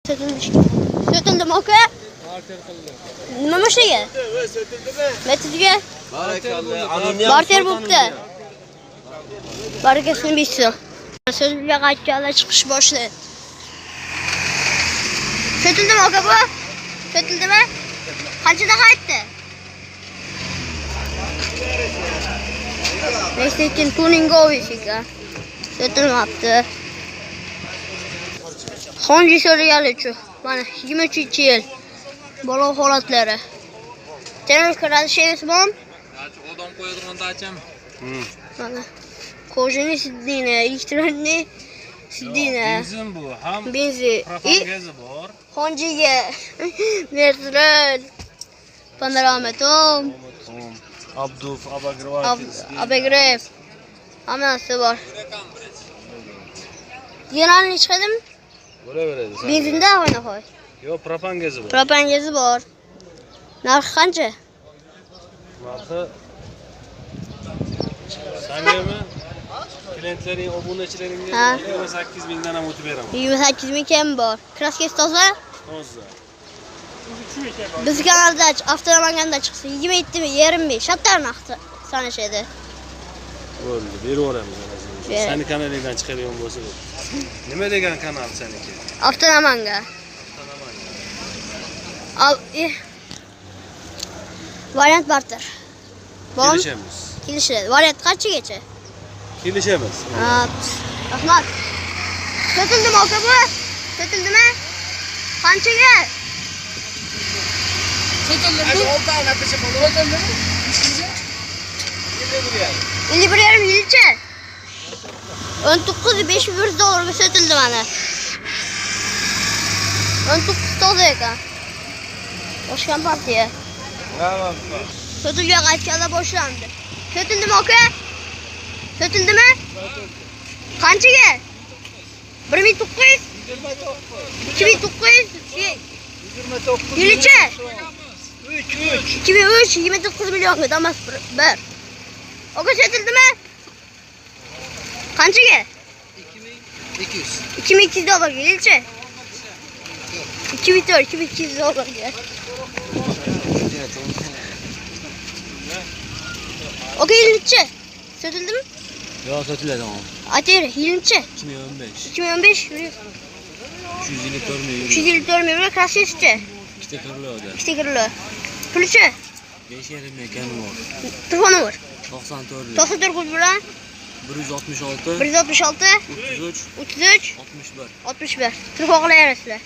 Sötüldüm oka. Nima mashiga? Metriga. Barter bo'pti. Barakasini bilsin. Sözüyle qaytganlar chiqish boshlaydi. Sötüldüm oka bu? Sötüldimi? Qanchada qaytdi? Lekin Tuningovichga sötülmapti. Xonji so'raganlar-chu. Mana 23-yil. Bola holatlari. Terror qarashingiz bormi? Odam qo'yadigan dacham. Mana kojani siddina, elektronli siddina. Benzin bu, ham benzin. Propan gazi bor. Xonjiga Mertral, Panoramatom, Abduf, Abagrev. Hammasi bor. Generalni chiqadimi? Bo'laveradi. Benzinda oyna qo'y. Yo'q, propan gazi bor. Propan gazi bor. Narxi qancha? Narxi Sangami klientlaring, obunachilaringga 28 mingdan ham o'tib beraman. 28 ming kam bor. Kraskasi toza? Toza. Biz kanalda avtomaganda chiqsa 27 ming, 20 ming shattar narxi sanashadi. Bo'ldi, berib yuboramiz. Seni kanalingdan chiqadigan bo'lsa bu. Nima degan kanal seniki? Avtomanga. Al, variant barter. Kelishamiz. Kelishadi. Variant qanchagacha? Kelishamiz. Rahmat. Sotildimi aka bu? Sotildimi? Qanchaga? Sotildimi? 6 ana picha bo'ldi. Sotildimi? 51,5 yilcha. 19,500 dollarga sotildi mana. 19 toza ekan. Boshqa partiya. Sotilgan qaytganlar boshlandi. Sotildimi aka? Sotildimi? Qanchaga? 1900? 2900? 29. Yilcha? 2003 29 millionga damas bir. Aka sotildimi? Qanchaga? 2200. 2200 dollarga yilcha. 2200 dollarga. Oka yilcha. Sotildimi? Yo'q, sotiladi ham. Ater yilcha. 2015. 2015 354 ming krassiyasicha. Ikkita kirloda. Ikkita kirlo. Pulchi? 5,5 ming ekan bor. Telefon nomeri? 94. 94 pul bilan 166 166 33 33 61. 61. Telefon qilaverasizlar.